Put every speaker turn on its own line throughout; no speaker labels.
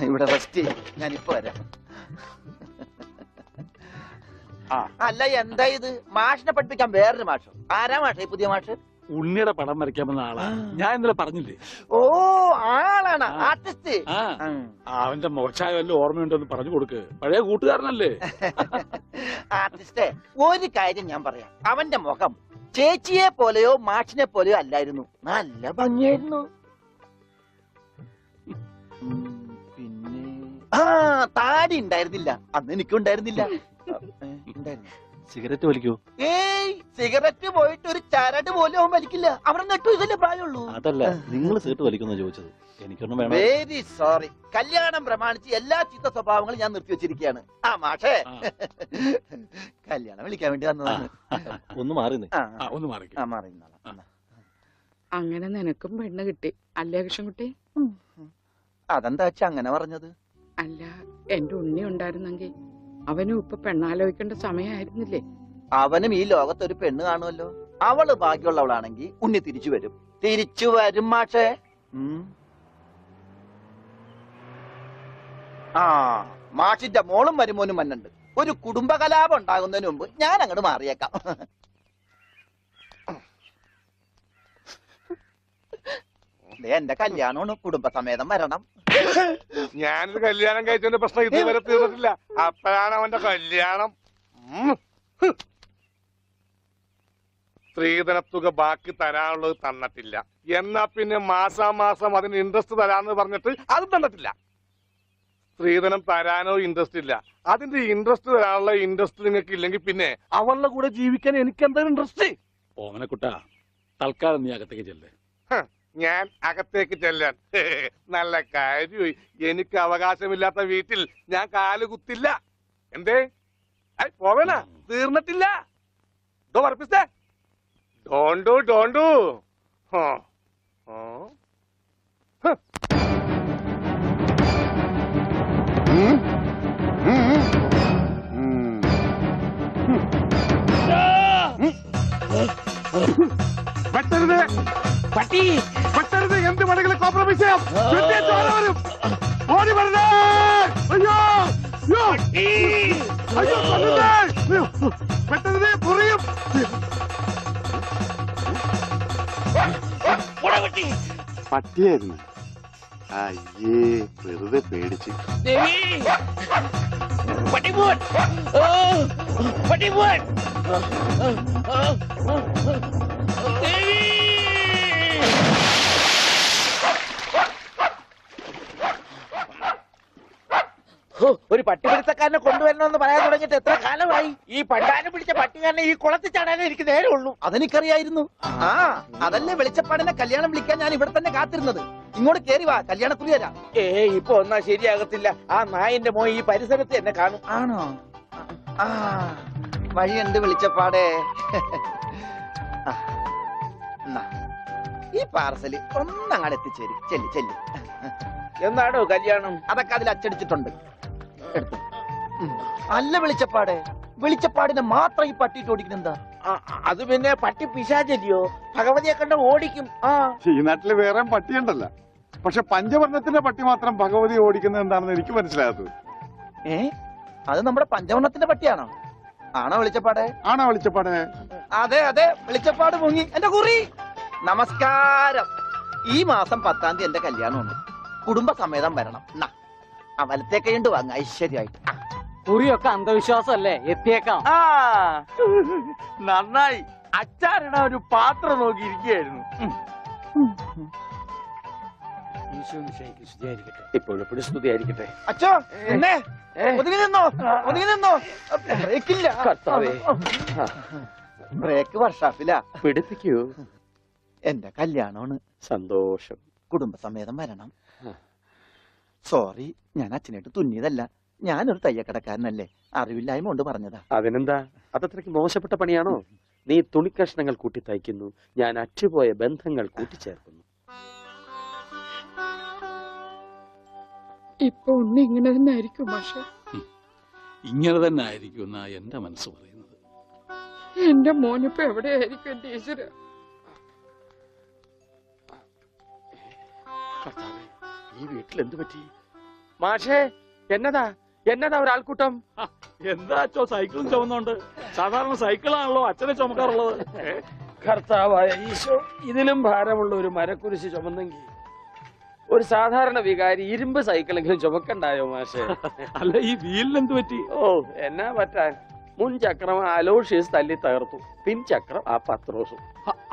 ഇവിടെ റെസ്റ്റ് ഞാനിപ്പോ വരാം. അല്ല എന്താ ഇത്? മാഷിനെ പഠിപ്പിക്കാൻ വേറൊരു മാഷോ? ആരാ മാഷ പുതിയ മാഷ്?
ഉണ്ണിയുടെ പടം വരയ്ക്കാമെന്ന ആളാ. ഞാൻ ഇന്നലെ പറഞ്ഞില്ലേ?
ഓ ആളാണ് ആർട്ടിസ്റ്റ്.
അവന്റെ മുഖച്ചായ വല്ല ഓർമ്മയുണ്ടോന്ന് പറഞ്ഞു കൊടുക്ക്. പഴയ കൂട്ടുകാരനല്ലേ?
ആർട്ടിസ്റ്റേ, ഒരു കാര്യം ഞാൻ പറയാം. അവന്റെ മുഖം ചേച്ചിയെ പോലെയോ മാഷിനെ പോലെയോ അല്ലായിരുന്നു. നല്ല ഭംഗിയായിരുന്നു. പിന്നെ താടി ഉണ്ടായിരുന്നില്ല. അന്ന് എനിക്കും ഉണ്ടായിരുന്നില്ല.
സിഗരറ്റ് വലിക്കൂ?
ഏയ്, സിഗരറ്റ് പോയിട്ട് ഒരു ചരട് പോലും അവൻ വലിക്കില്ല. അവരുടെ നെട്ടു ഇതല്ലേ പ്രായമുള്ളൂ.
അതല്ല, നിങ്ങൾ സിഗരറ്റ് വലിക്കുന്ന ചോദിച്ചത്. എനിക്കൊന്നും വേണം.
Very sorry. കല്യാണം പ്രമാണിച്ച് എല്ലാ ചീത്ത സ്വഭാവങ്ങളും ഞാൻ നിർത്തി വെച്ചിരിക്കുകയാണ്. ആ മാഷേ, കല്യാണം വിളിക്കാൻ വേണ്ടി വന്നതാണ്.
ഒന്ന് മാറി
ഒന്ന് മാറി.
അങ്ങനെ നിനക്കും പെണ്ണ് കിട്ടി അല്ലേ കൃഷ്ണൻകുട്ടി?
അതെന്താ വെച്ചാ അങ്ങനെ പറഞ്ഞത്?
അല്ല, എന്റെ ഉണ്ണി ഉണ്ടായിരുന്നെങ്കിൽ അവനും ഇപ്പൊ പെണ്ണാലോചിക്കേണ്ട സമയമായിരുന്നില്ലേ?
അവനും ഈ ലോകത്തൊരു പെണ്ണ് കാണുമല്ലോ. അവള് ഭാഗ്യമുള്ളവളാണെങ്കിൽ ഉണ്ണി തിരിച്ചു വരും. തിരിച്ചു വരും മാഷേ. ആ മാഷിന്റെ മോളും മരുമോനും മന്നുണ്ട്. ഒരു കുടുംബകലാപം ഉണ്ടാകുന്നതിന് മുമ്പ് ഞാൻ അങ്ങോട്ട് മാറിയേക്കാം. എന്റെ കല്യാണമാണ്, കുടുംബസമേതം വരണം.
ഞാനൊരു കല്യാണം കഴിച്ചതിന്റെ പ്രശ്നം ഇതുവരെ തീർന്നിട്ടില്ല. അപ്പോഴാണ് അവന്റെ കല്യാണം. സ്ത്രീധനത്തുക ബാക്കി തരാനുള്ളത് തന്നിട്ടില്ല. എന്നാ പിന്നെ മാസാമാസം അതിന് ഇൻട്രസ്റ്റ് തരാന്ന് പറഞ്ഞിട്ട് അതും തന്നിട്ടില്ല. സ്ത്രീധനം തരാനോ ഇൻട്രസ്റ്റ് ഇല്ല. അതിന്റെ ഇൻട്രസ്റ്റ് തരാനുള്ള ഇൻട്രസ്റ്റ് നിങ്ങൾക്ക് ഇല്ലെങ്കിൽ പിന്നെ അവളുടെ കൂടെ ജീവിക്കാൻ എനിക്ക് എന്താ ഇൻട്രസ്റ്റ്?
ഓമനക്കുട്ട, തൽക്കാലം നീ അകത്തേക്ക് ചെല്ലേ.
ഞാൻ അകത്തേക്ക് ചെല്ലാൻ നല്ല കാര്യമായി. എനിക്ക് അവകാശമില്ലാത്ത വീട്ടിൽ ഞാൻ കാല് കുത്തില്ല. എന്തേ പോവേണ? തീർന്നിട്ടില്ല. പറപ്പിച്ചേ ഡോണ്ടു ഡോണ്ടു. പെട്ടരുത് പട്ടി, പെട്ടരുത്. എന്ത് വേണമെങ്കിലും കോംപ്രമൈസ് ചെയ്യാം. വരും. ഓടി വരണേ. അയ്യോ അയ്യോ, പെട്ടരുത്. കുറയും. പട്ടിയായിരുന്നു. അയ്യേ, വെറുതെ പേടിച്ച്.
ഒരു പട്ടിപിടുത്തക്കാരനെ കൊണ്ടുവരണമെന്ന് പറയാൻ തുടങ്ങിയിട്ട് എത്ര കാലമായി? ഈ പണ്ടാരം പിടിച്ച പട്ടിക്കാരനെ ഈ കുളത്തിൽ ചാടാനേ എനിക്ക് നേരമുള്ളൂ. അതെനിക്കറിയായിരുന്നു. അതല്ലേ വെളിച്ചപ്പാടിനെ കല്യാണം വിളിക്കാൻ ഞാൻ ഇവിടെ തന്നെ കാത്തിരുന്നത്. ഇങ്ങോട്ട് കേറി വാ, കല്യാണക്കുറി തരാം. ഇപ്പൊ ഒന്നാ ശരിയാകത്തില്ല. ആ നായന്റെ മോൻ ഈ പരിസരത്ത് എന്നെ കാണും. ആണോ? വഴിയുണ്ട് വെളിച്ചപ്പാടേ. ഈ പാർസല് ഒന്നങ്ങാട് എത്തിച്ചേരും. ചെല്ലി ചെല്ലി. എന്നാണോ കല്യാണം? അതൊക്കെ അതിൽ അച്ചടിച്ചിട്ടുണ്ട്. അല്ല വെളിച്ചപ്പാടെ, വെളിച്ചപ്പാടിനെ മാത്രം ഈ പട്ടിയിട്ട് ഓടിക്കുന്നെന്താ? അത് പിന്നെ പട്ടി പിശാചല്ലിയോ? ഭഗവതിയെ കണ്ട ഓടിക്കും.
ഈ നാട്ടില് വേറെ പട്ടിയുണ്ടല്ല. പക്ഷെ പഞ്ചവർണ്ണത്തിന്റെ പട്ടി മാത്രം ഭഗവതി ഓടിക്കുന്നത് എന്താണെന്ന് എനിക്ക് മനസ്സിലാകാത്തത്.
അത് നമ്മുടെ പഞ്ചവർണ്ണത്തിന്റെ പട്ടിയാണോ? ആണോ വെളിച്ചപ്പാടെ?
ആണോ വെളിച്ചപ്പാടെ?
അതെ അതെ, വെളിച്ചപ്പാട് മുങ്ങി. എന്റെ കുറി നമസ്കാരം. ഈ മാസം 10-ാം തീയതി എന്റെ കല്യാണമുണ്ട്. കുടുംബസമേതം വരണം. വലത്തേക്ക് കണ്ട് വാങ്ങ ഐശ്വര്യമായിട്ട്.
കുറിയൊക്കെ അന്ധവിശ്വാസമല്ലേ? എത്തിയേക്കാം.
നന്നായി. അച്ചാറിടാൻ ഒരു പാത്രം നോക്കിയിരിക്കുകയായിരുന്നു.
ഇപ്പോഴെപ്പോഴും സ്തുതിയായിരിക്കട്ടെ.
അച്ഛോ എന്നെ ഒതുങ്ങി നിന്നോ, ഒതുങ്ങി നിന്നോ. ബ്രേക്കില്ല. ബ്രേക്ക് വർഷാപ്പില്ല.
പിടിപ്പിക്കൂ.
എന്റെ കല്യാണമാണ്.
സന്തോഷം.
കുടുംബസമേതം വരണം. സോറി, ഞാൻ അച്ഛനായിട്ട് തുന്നിയതല്ല. ഞാനൊരു തയ്യക്കടക്കാരനല്ലേ, അറിവില്ലായ്മ കൊണ്ട് പറഞ്ഞതാ.
അതിനെന്താ? അതത്രയ്ക്ക് മോശപ്പെട്ട പണിയാണോ? നീ തുണിക്കഷ്ണങ്ങൾ കൂട്ടി തയ്ക്കുന്നു, ഞാൻ അറ്റുപോയ ബന്ധങ്ങൾ കൂട്ടിച്ചേർക്കുന്നു.
ഇപ്പൊ ഉണ്ണി ഇങ്ങനെ തന്നെ ആയിരിക്കും പക്ഷെ.
ഇങ്ങനെ തന്നെ ആയിരിക്കും എന്നാ എന്റെ മനസ്സ് പറയുന്നത്.
എന്റെ മോനിപ്പോ എവിടെയായിരിക്കും എന്റെ ഈശ്വര?
ഈ വീട്ടിൽ എന്ത് പറ്റി? മാഷേ, എന്നതാ എന്നതാ ഒരാൾക്കൂട്ടം?
എന്താ അച്ഛോ സൈക്കിളും ചുമന്നോണ്ട്? സാധാരണ സൈക്കിളാണല്ലോ അച്ഛനെ ചുമക്കാറുള്ളത്.
കർത്താവായ ഈശോ, ഇതിലും ഭാരമുള്ള ഒരു മരക്കുരിശ് ചുമന്നെങ്കിൽ ഒരു സാധാരണ വികാരി ഇരുമ്പ് സൈക്കിളെങ്കിലും ചുമക്കണ്ടായോ മാഷേ?
അല്ല, ഈ വീലിന് എന്ത് പറ്റി?
ഓ, എന്നാ പറ്റാൻ, മുൻ ചക്രം അലോഷ്യസ് തല്ലി തകർത്തു, പിൻചക്രം ആ പത്രോസും.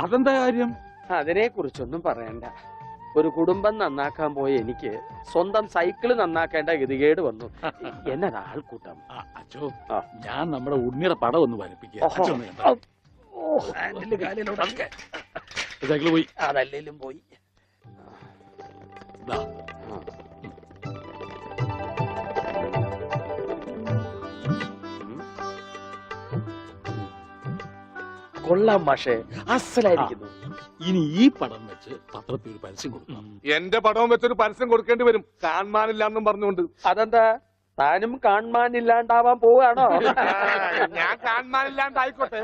അതെന്താ കാര്യം?
അതിനെ കുറിച്ചൊന്നും പറയണ്ട. ഒരു കുടുംബം നന്നാക്കാൻ പോയ എനിക്ക് സ്വന്തം സൈക്കിള് നന്നാക്കേണ്ട ഗതികേട് വന്നു. എന്നതാ ആൾക്കൂട്ടം?
അച്ഛോ,
ആ.
ഞാൻ നമ്മുടെ ഉണ്ണിയുടെ പടം ഒന്ന് വരപ്പിക്കുക.
ഓഹോ.
അച്ഛൻ ഒന്ന് കണ്ടോ?
ഓ, ഹാൻഡില് കാലിലൂടെ
സൈക്കിള് പോയി.
അതല്ലേലും പോയി.
ദാ.
കൊള്ളാം മാഷേ, അസലായിരിക്കുന്നു.
ഇനി ഈ പടം വെച്ച് പത്രത്തിൽ ഒരു പരസ്യം കൊടുക്കണം.
എന്റെ പടവും വെച്ചൊരു പരസ്യം കൊടുക്കേണ്ടി വരും, കാണാനില്ലാന്നും പറഞ്ഞുകൊണ്ട്.
അതെന്താ, താനും കാണാനില്ലാണ്ടാവാൻ പോവാണോ?
ഞാൻ കാണാനില്ലാണ്ടായിക്കോട്ടെ,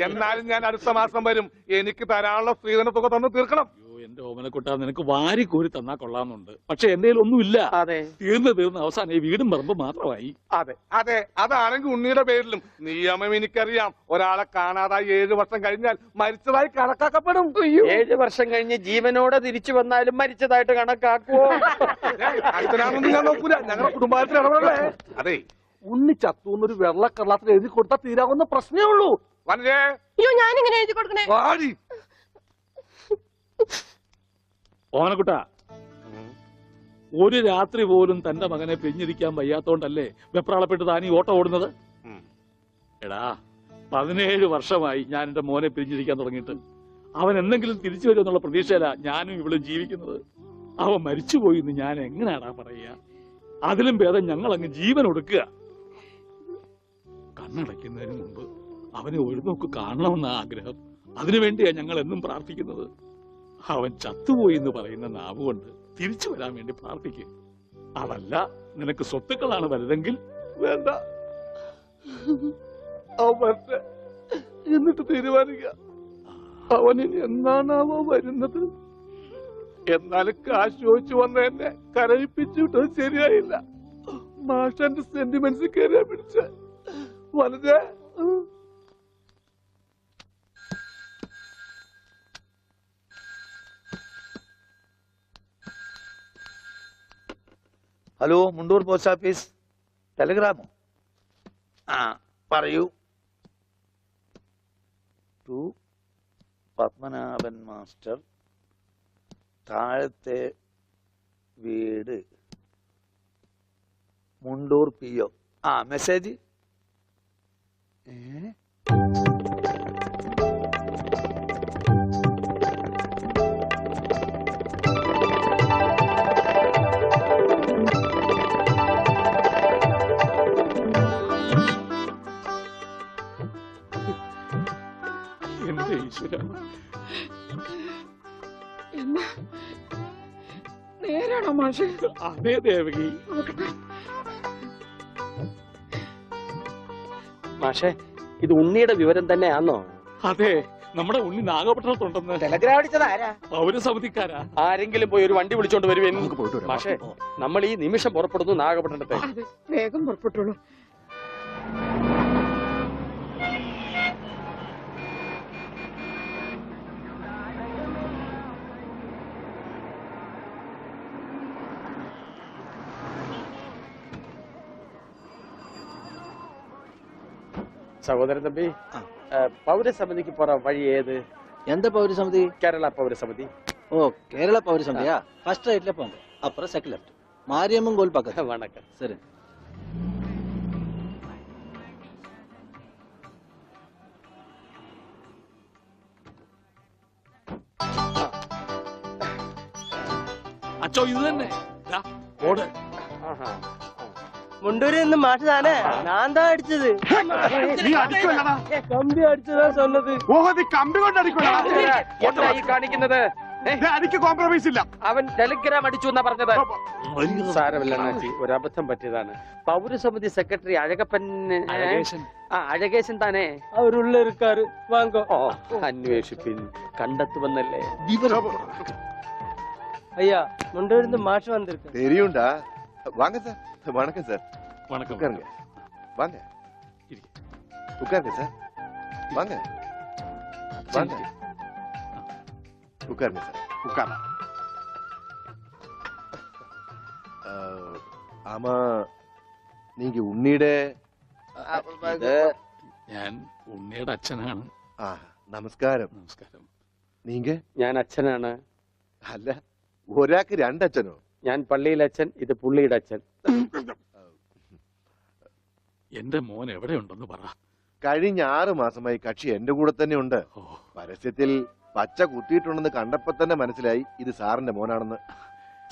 എന്നാലും ഞാൻ അടുത്ത മാസം വരും. എനിക്ക് തരാനുള്ള സ്ത്രീധന തുക തന്നു തീർക്കണം.
അയ്യോ, എന്റെ ഓമനക്കുട്ട, നിനക്ക് വാരി കോരി തന്നാ കൊള്ളാന്നുണ്ട്. പക്ഷെ എന്റെ ഒന്നുമില്ല.
അതെ,
തീർന്ന് അവസാനം ഈ വീടും പറമ്പ് മാത്രമായി.
അതെ അതെ, അതാണെങ്കിൽ ഉണ്ണിയുടെ പേരിലും നിയമം എനിക്കറിയാം. ഒരാളെ കാണാതായി 7 വർഷം കഴിഞ്ഞാൽ മരിച്ചതായി കണക്കാക്കപ്പെടും.
7 വർഷം കഴിഞ്ഞ് ജീവനോടെ തിരിച്ചു വന്നാലും മരിച്ചതായിട്ട് കണക്കാക്കുവോ?
അച്ഛനാണെന്ന് ഞാൻ നോക്കൂല, ഞങ്ങളുടെ കുടുംബത്തിൽ ഇടപെടലേ. അതെ,
ഉണ്ണി ചത്തൂന്നൊരു വെള്ളക്കള്ളത്തിൽ എഴുതി കൊടുത്താൽ തീരാവുന്ന പ്രശ്നമേ ഉള്ളൂ.
വനജേ,
അയ്യോ, ഞാനിങ്ങനെ എഴുതി കൊടുക്കണേ.
വാടി.
ഓമനക്കുട്ട, ഒരു രാത്രി പോലും തന്റെ മകനെ പിരിഞ്ഞിരിക്കാൻ വയ്യാത്തോണ്ടല്ലേ വെപ്രാളപ്പെട്ട് താനീ ഓട്ടം ഓടുന്നത്? എടാ, 17 വർഷമായി ഞാൻ എന്റെ മോനെ പിരിഞ്ഞിരിക്കാൻ തുടങ്ങിയിട്ട്. അവൻ എന്തെങ്കിലും തിരിച്ചു വരുമെന്നുള്ള പ്രതീക്ഷയിലാ ഞാനും ഇവളും ജീവിക്കുന്നത്. അവൻ മരിച്ചുപോയി എന്ന് ഞാൻ എങ്ങനെയാടാ പറയുക? അതിലും ഭേദം ഞങ്ങൾ അങ്ങ് ജീവൻ ഒടുക്കുക. കണ്ണടയ്ക്കുന്നതിന് മുമ്പ് അവനെ ഒരു നോക്ക് കാണണമെന്ന ആഗ്രഹം. അതിനുവേണ്ടിയാ ഞങ്ങൾ എന്നും പ്രാർത്ഥിക്കുന്നത്. അവൻ ചത്തുപോയി എന്ന് പറയുന്ന നാവ് കൊണ്ട് തിരിച്ചു വരാൻ വേണ്ടി പ്രാർത്ഥിക്കും. അതല്ല നിനക്ക് സ്വത്തുക്കളാണ് വലുതെങ്കിൽ
വേണ്ട, അവൻ എന്നിട്ട് തീരുമാനിക്കുക. അവനിനി എന്നാണാവോ വരുന്നത്. എന്നാലും കാശ് ചോദിച്ചു വന്ന എന്നെ കരയിപ്പിച്ചിട്ടത് ശരിയായില്ല. മാഷന്റെ സെന്റിമെന്റ്സ് കയറിയാ പിടിച്ച വളരെ.
Hello, Mundur post office. ടെലിഗ്രാമോ? ആ, പറയൂ. ടു പത്മനാഭൻ മാസ്റ്റർ, താഴത്തെ വീട്, മുണ്ടൂർ PO. ആ, മെസ്സേജ്.
എന്റെ ഈശ്വര,
എന്നാ നേരാണോ മാഷേ?
അതേ ദേവകി.
നോക്കട്ടെ.
മാഷേ, ഇത് ഉണ്ണിയുടെ വിവരം തന്നെയാണോ?
അതെ, നമ്മുടെ ഉണ്ണി നാഗപട്ടണത്തുണ്ടെന്ന്.
ടെലഗ്രാം അടിച്ചത് ആരാ?
പൗരസമിതിക്കാരാ.
ആരെങ്കിലും പോയി ഒരു വണ്ടി വിളിച്ചോണ്ട് വരുവേൻ. മാഷേ, നമ്മൾ ഈ നിമിഷം പുറപ്പെടുന്നു നാഗപട്ടണത്തെ.
അതെ, വേഗം പുറപ്പെട്ടുള്ളൂ.
സഹോദരൻ തമ്പി, പൗരസമിതിക്ക് പോറ വഴി ഏത്?
எந்த பௌரசமிதி?
കേരള പൗരസമിതി.
ஓ, கேரளா பௌரசமிதியா? ஃபர்ஸ்ட் ரைட்ல போங்க, அப்புறம் செகண்ட் லெஃப்ட், மாரியம்மன் கோயில் பக்கத்துல.
வணக்கம்.
சரி.
അച്ചോ, ഇത് തന്നെ. ദാ, ഓട്.
മുണ്ടൂരിൽ നിന്ന് മാഷ് താനേ? ഞാൻ താ അടിച്ചത്.
നീ അടിക്കുമല്ലടാ.
കമ്പി അടിച്ചതാ சொன்னது.
ഓഹോ, നീ കമ്പി കൊണ്ട് അടിക്കുമല്ലടാ.
എന്താ ഈ കാണിക്കുന്നത്?
എനിക്ക് കോംപ്രമൈസ് ഇല്ല.
അവൻ ടെലിഗ്രാം അടിച്ചു എന്നാ പറഞ്ഞത്. സാരമില്ല അണ്ണാച്ചി, ഒരു അബദ്ധം പറ്റിയതാണ്. പൗരസമിതി സെക്രട്ടറി അഴകപ്പൻ.
അഴകേശൻ.
ആ, അഴകേശൻ താനേ?
അവരുള്ള இருக்காரு, വാങ്ങോ.
ഓ, അന്വേഷിപ്പിൻ, കണ്ടെത്തുവന്നല്ലേ.
ஐயா முண்டிருந்து மாஷ் வந்திருக்கு.
தெரியும்டா. வாங்க சார். வணக்கம் சார்.
வணக்கம்.
உட்காருங்க. வாங்க. உட்காருங்க சார். வாங்க. வாங்க. உட்காருங்க சார்.
உட்காரா.
ആമാ നീങ്ക ഉണ്ണിയുടെ
ഞാൻ ഉണ്ണിയുടെ അച്ഛനാണ്.
ആ നമസ്കാരം.
നമസ്കാരം.
നീങ്ക?
ഞാൻ അച്ഛനാണ്.
അല്ല, ഒരാൾക്ക് രണ്ടച്ഛനോ?
ഞാൻ പള്ളിയിലെ അച്ഛൻ, ഇത് പുള്ളിയുടെ അച്ഛൻ.
എന്റെ മോൻ എവിടെയുണ്ടെന്ന് പറ.
കഴിഞ്ഞ 6 മാസമായി കക്ഷി എന്റെ കൂടെ തന്നെ ഉണ്ട്.
ഓ,
പരസ്യത്തിൽ പച്ച കുത്തിയിട്ടുണ്ടെന്ന് കണ്ടപ്പോ തന്നെ മനസ്സിലായി ഇത് സാറിന്റെ മോനാണെന്ന്.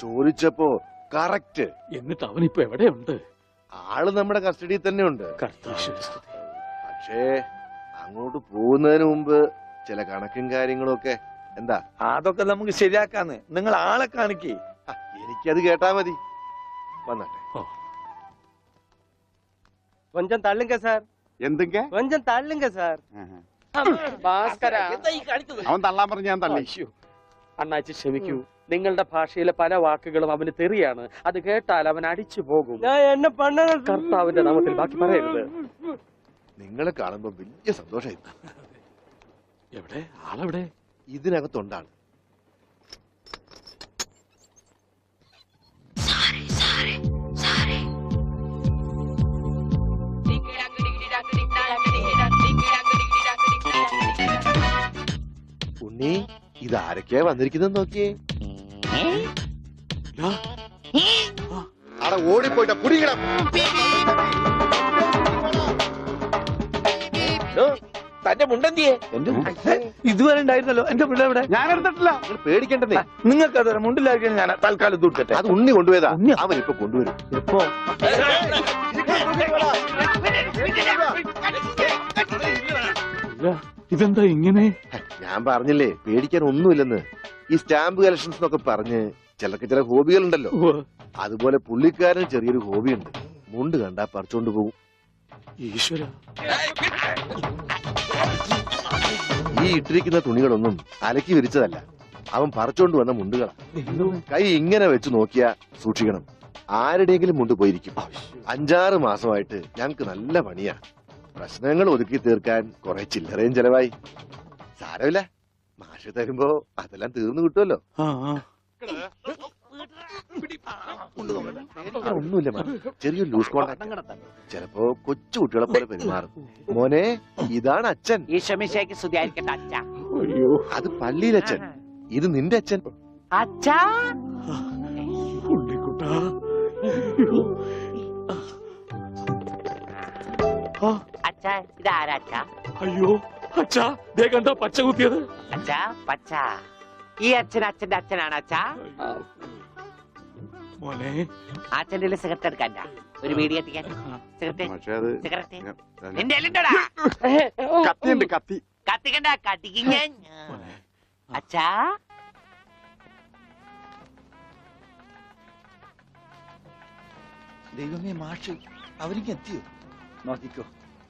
ചോദിച്ചപ്പോ കറക്റ്റ്.
എന്നിട്ട് അവനിപ്പോ എവിടെയുണ്ട്?
ആള് നമ്മുടെ കസ്റ്റഡിയിൽ തന്നെ ഉണ്ട്.
കർത്താശ്വസ്തുതി.
പക്ഷേ അങ്ങോട്ട് പോകുന്നതിന് മുമ്പ് ചില കണക്കും കാര്യങ്ങളും ഒക്കെ. എന്താ?
അതൊക്കെ നമുക്ക് ശരിയാക്കാന്ന്. നിങ്ങൾ ആളെ കാണിക്കേ.
എനിക്കത് കേട്ടാ മതി. വന്നട്ടെ.
கொஞ்சம் தள்ளுங்க சார்.
എന്തൊക്കെ?
கொஞ்சம் தள்ளுங்க சார்.
ഭാസ്കര,
എന്താ ഈ കാണിച്ചത്?
അവൻ തള്ളാൻ പറഞ്ഞ ഞാൻ തള്ളി.
അയ്യോ, അണ്ണാച്ചി ക്ഷമിക്കൂ. നിങ്ങളുടെ ഭാഷയിലെ പല വാക്കുകളും അവന് തെറിയാണ്. അത് കേട്ടാൽ അവൻ അടിച്ചു പോകും.
நான் என்ன பண்ணணும்?
കർത്താവിന്റെ നാമത്തിൽ ബാക്കി പറയരുത്.
നിങ്ങളെ കാണുമ്പോ വലിയ സന്തോഷമായി.
എവിടെ ആളെവിടെ?
ഇതിനകത്തുണ്ടാണ്. ഉണ്ണി, ഇതാരൊക്കെയാ വന്നിരിക്കുന്നത് നോക്കിയേ. അവിടെ ഓടിപ്പോയിട്ട കുടിക്കണം.
തന്റെ മുണ്ടെന്തിയെ? ഇതുവരെ ഉണ്ടായിരുന്നല്ലോ എന്റെ മുണ്ട ഇവിടെ.
ഞാൻ എടുത്തിട്ടില്ല.
നിങ്ങൾ പേടിക്കേണ്ടതേ.
നിങ്ങൾക്ക് അത് മുണ്ടിലായിരിക്കും. ഞാൻ തൽക്കാലം ദൂട്ടട്ടെ.
അത് ഉണ്ണി കൊണ്ടുപോയതാ. അവൻ ഇപ്പൊ കൊണ്ടുവരും.
എപ്പോ?
ഇതെന്താ ഇങ്ങനെ?
ഞാൻ പറഞ്ഞില്ലേ പേടിക്കാൻ ഒന്നുമില്ലെന്ന്. ഈ സ്റ്റാമ്പ് കളക്ഷൻസ് എന്നൊക്കെ പറഞ്ഞ് ചിലർക്ക് ചില ഹോബികളുണ്ടല്ലോ. അതുപോലെ പുള്ളിക്കാരൻ ചെറിയൊരു ഹോബിയുണ്ട്. മുണ്ട് കണ്ടാ പറിച്ചോണ്ട് പോകും.
ഈശ്വര,
ഈ ഇട്ടിരിക്കുന്ന തുണികളൊന്നും അലക്കി വിരിച്ചതല്ല. അവൻ പറിച്ചോണ്ട് വന്ന മുണ്ടുകളാ. കൈ ഇങ്ങനെ വെച്ച് നോക്കിയാ സൂക്ഷിക്കണം. ആരുടെയെങ്കിലും മുണ്ട് പോയിരിക്കും. 5-6 മാസമായിട്ട് ഞങ്ങക്ക് നല്ല പണിയാ. പ്രശ്നങ്ങൾ ഒതുക്കി തീർക്കാൻ കുറെ ചില്ലറയും ചെലവായി. സാരമില്ല, മാഷ് തരുമ്പോ അതെല്ലാം തീർന്നു കിട്ടുമല്ലോ. ഒന്നുമില്ല മാം, ചെറിയൊരു ലൂസ് കോണ്ടാക്ട്. ചിലപ്പോ കൊച്ചു കുട്ടികളെ പോലെ പെരുമാറും. മോനെ, ഇതാണ് അച്ഛൻ.
ഈശോമിശിഹായ്ക്ക് സ്തുതിയായിരിക്കട്ടെ അച്ഛാ.
അത് പള്ളിയിലച്ഛൻ. ഇത് നിന്റെ അച്ഛൻ.
അച്ഛാ,
ഉണ്ണിക്കുട്ടാ.
അച്ഛാ, ഇതാരാ അച്ഛാ?
അയ്യോ അച്ഛാ, ദേ കണ്ടോ പച്ച കുത്തിയത്?
അച്ഛാ, പച്ച. ഈ അച്ഛൻ അച്ഛന്റെ അച്ഛനാണ് അച്ഛാ.
മോനെ,
അച്ഛന്റെ സിഗരറ്റ് എടുക്കാൻ ഒരു വീഡിയോ എത്തിക്കാൻ.
പക്ഷേ അത്
സിഗരറ്റ് നിന്റെ എല്ലുണ്ടോടാ?
കത്തിയുണ്ട്, കത്തി.
കത്തിക്കണ്ട, കത്തിക്കും ഞാൻ. അച്ഛാ,
ദൈവമേ, മാഷ് അവർക്ക് എത്തിയോ? നോക്കിക്കോ,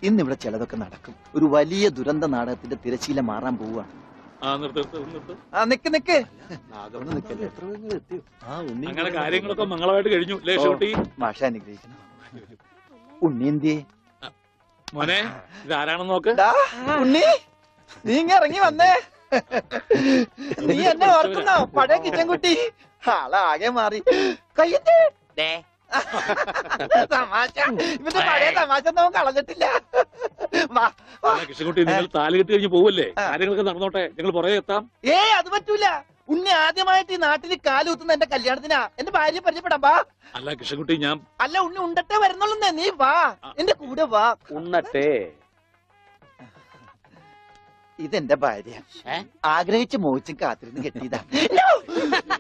ഇന്നിവിടെ ചിലതൊക്കെ നടക്കും. ഒരു വലിയ ദുരന്ത നാടകത്തിന്റെ തിരശീല മാറാൻ പോവുകയാണ്. നിക്ക് നിക്ക്.
അങ്ങനെ കാര്യങ്ങളൊക്കെ മംഗളമായിട്ട് കഴിഞ്ഞു. ലേശോട്ടി
മാഷ അനുഗ്രഹിക്കണം. ഉണ്ണി എന്തിയെ?
മോനെ, ഇതാരാണെന്ന് നോക്ക്.
ഉണ്ണി, നീ ഇങ്ങ ഇറങ്ങി വന്നേ. നീ എന്നെ ഓർക്കുന്നോ? പഴയ കിച്ചൻ കുട്ടി. ആളാകെ മാറി. കയ്യത്തെ
ദേ
തമാശ. ഇവന്റെ പഴയ തമാശ ഒന്നും കളഞ്ഞിട്ടില്ല.
കൃഷ്ണൻകുട്ടി, നിങ്ങൾ താലി കെട്ടി കഴിഞ്ഞ് പോവല്ലേ? കാര്യങ്ങളൊക്കെ നടന്നോട്ടെ, ഞങ്ങൾ പുറകെ എത്താം.
അത് പറ്റൂല. ഉണ്ണി ആദ്യമായിട്ട് ഈ നാട്ടിൽ കാലുകുത്തുന്ന എന്റെ കല്യാണത്തിനാ. എന്റെ ഭാര്യ പരിചയപ്പെടാം. വാ.
അല്ല കൃഷ്ണൻകുട്ടി, ഞാൻ
അല്ല ഉണ്ണി ഉണ്ടട്ടെ വരുന്നുള്ളൂ. നീ വാ, എന്റെ കൂടെ വാ.
ഉണ്ണട്ടെ.
ഇതെന്റെ ഭാര്യ. ആഗ്രഹിച്ച് മോഹിച്ചും കാത്തിരുന്ന് കെട്ടിയതാ.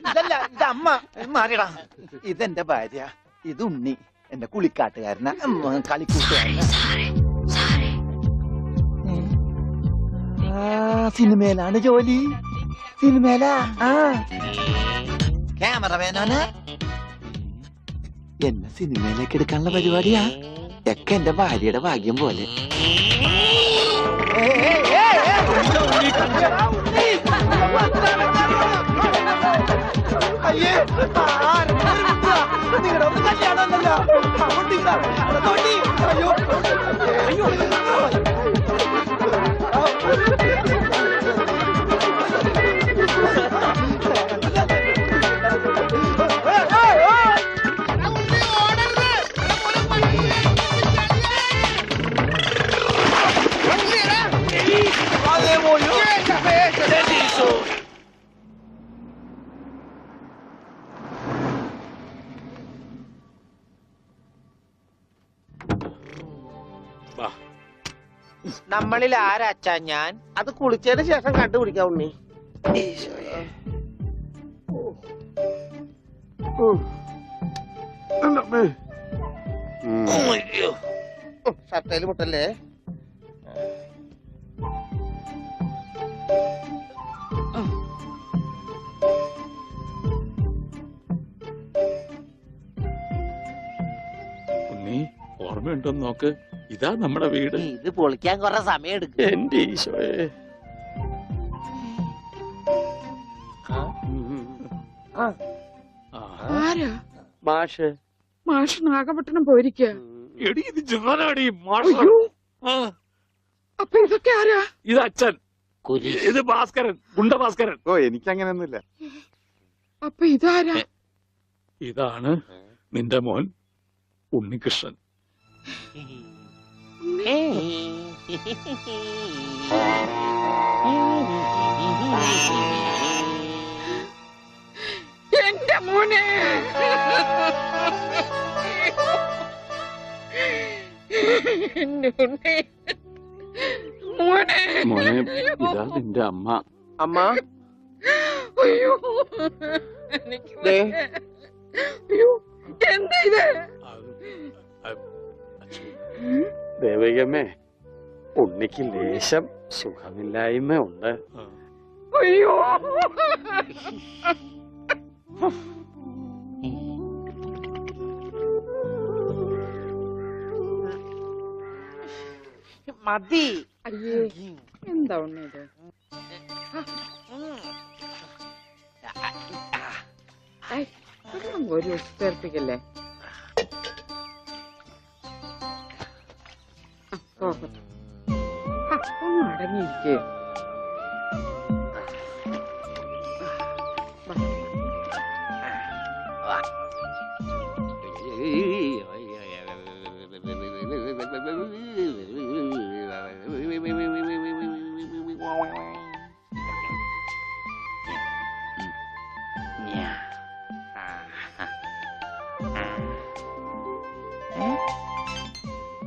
ഇതല്ല, ഇത് അമ്മ. മാറിയടാ. ഇതെന്റെ ഭാര്യ. ഇത് ഉണ്ണി, എന്റെ കുളിക്കാട്ടുകാരന, കളിക്കൂട്ടുകാരന. സിനിമയിലാണ് ജോലി. സിനിമയിലാ. ക്യാമറമാനാണ്. എന്നെ സിനിമയിലേക്ക് എടുക്കാനുള്ള പരിപാടിയാ. ഒക്കെ എന്റെ ഭാര്യയുടെ ഭാഗ്യം പോലെ. നിങ്ങളുടെ ഒന്ന് കല്യാണമല്ലോ അയ്യോ
നമ്മളിൽ ആരാച്ചാ ഞാൻ?
അത് കുളിച്ചതിന് ശേഷം കണ്ടുപിടിക്കാം ഉണ്ണി. ഷർട്ടയില് മുട്ടല്ലേ?
ഉണ്ണി ഓർമ്മയുണ്ടോന്ന് നോക്ക്, ഇതാ നമ്മുടെ വീട്.
ഇത് പൊളിക്കാൻ കുറെ സമയം എടുക്കും.
എന്റെ ഈശോയെ.
ആരാ?
മാഷ്.
മാഷ് നാഗപട്ടണം പോയിരിക്കുക.
എടി ഇത് ജാനാടി മാഷ.
അപ്പൊ ഇതൊക്കെ ആരാ?
ഇത് അച്ഛൻ, ഇത് ഭാസ്കരൻ, ഗുണ്ട ഭാസ്കരൻ.
ഓ എനിക്ക് അങ്ങനെയൊന്നുമില്ല.
അപ്പൊ ഇതാരാ?
ഇതാണ് നിന്റെ മോൻ ഉണ്ണികൃഷ്ണൻ.
എന്റെ മോനെ. എന്റെ ഉണ്ണി. മോനെ.
മോനെ ഇതാ നിന്റെ അമ്മ.
അമ്മ
അയ്യോ എനിക്ക് അയ്യോ എന്താ ഇത്?
ദേവികമ്മേ, ഉണ്ണിക്ക് ലേശം സുഖമില്ലായ്മ ഉണ്ട്.
അയ്യോ
മതി.
അയ്യേ എന്താ ഉണ്ണി ഇത്? ഒരു ചേർപ്പിക്കല്ലേ? ഒന്ന് അടങ്ങിയിരിക്കേ.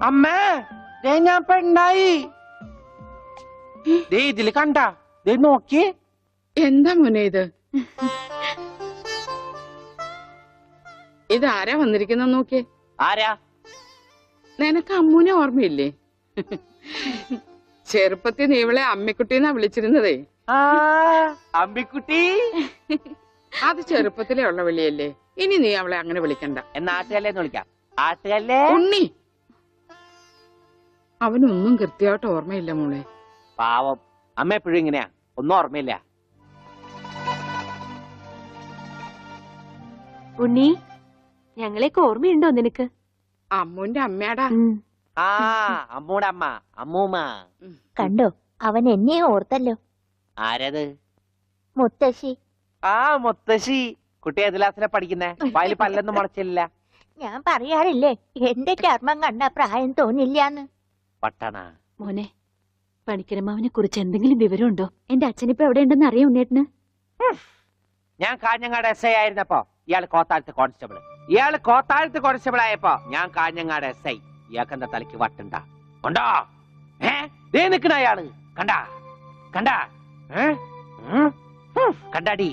അമ്മേ, ദേ ഞാൻ പെണ്ണായി. ദേ ഇതില് കണ്ട, ദേ നോക്കി.
എന്താ മോനെ ഇത്? ഇതാരാ വന്നിരിക്കുന്ന നോക്കിയേ.
ആരാ?
നിനക്ക് അമ്മൂനെ ഓർമ്മയില്ലേ? ചെറുപ്പത്തിൽ നീ ഇവളെ അമ്മിക്കുട്ടിന്നാ വിളിച്ചിരുന്നതേ.
അമ്മിക്കുട്ടി.
അത് ചെറുപ്പത്തിലേ ഉള്ള വിളിയല്ലേ, ഇനി നീ അവളെ അങ്ങനെ വിളിക്കണ്ട.
എന്നാ ആട്ടുകല്ലേന്ന് വിളിക്കാം. ആട്ടുകല്ലേ.
ഉണ്ണി, അവനൊന്നും കൃത്യമായിട്ട് ഓർമ്മയില്ല മോളെ.
പാവം അമ്മ എപ്പോഴും ഇങ്ങനെയാ, ഒന്നും ഓർമ്മയില്ല.
ഉണ്ണി, ഞങ്ങളെയൊക്കെ ഓർമ്മയുണ്ടോ നിനക്ക്?
അമ്മൂന്റെ അമ്മയാടാ.
ആ അമ്മൂടെ അമ്മ, അമ്മൂമ്മ.
കണ്ടോ, അവൻ എന്നെ ഓർത്തല്ലോ.
ആരത്?
മുത്തശ്ശി.
ആ മുത്തശ്ശി. കുട്ടി ഏത് ക്ലാസ്സിലാ പഠിക്കുന്നേ? വായിൽ പല്ലൊന്നും മുളച്ചില്ല.
ഞാൻ പറയാറില്ലേ, എന്റെ ചർമ്മം കണ്ട പ്രായം തോന്നില്ലാന്ന്.
പട്ടണ
മോനെ, പണിക്കരമാവിനെ കുറിച്ച് എന്തെങ്കിലും വിവരമുണ്ടോ? എന്റെ അച്ഛനിപ്പോ എവിടെ ഉണ്ടെന്ന് അറിയാം ഉണ്ണേട്ടന്?
ഞാൻ കാഞ്ഞങ്ങാട് എസ് ഐ ആയിരുന്നപ്പോ ഇയാള് കോത്താഴത്ത് കോൺസ്റ്റബിൾ. ഇയാള് കോത്താഴത്ത് കോൺസ്റ്റബിൾ ആയപ്പോ ഞാൻ കാഞ്ഞങ്ങാട് എസ് ഐ. ഇയാൾക്കെന്താ തലയ്ക്ക് വട്ടുണ്ടാ? ഉണ്ടോ? ദേ നിക്കണ അയാള്. കണ്ടാ കണ്ടാ? കണ്ടാടി?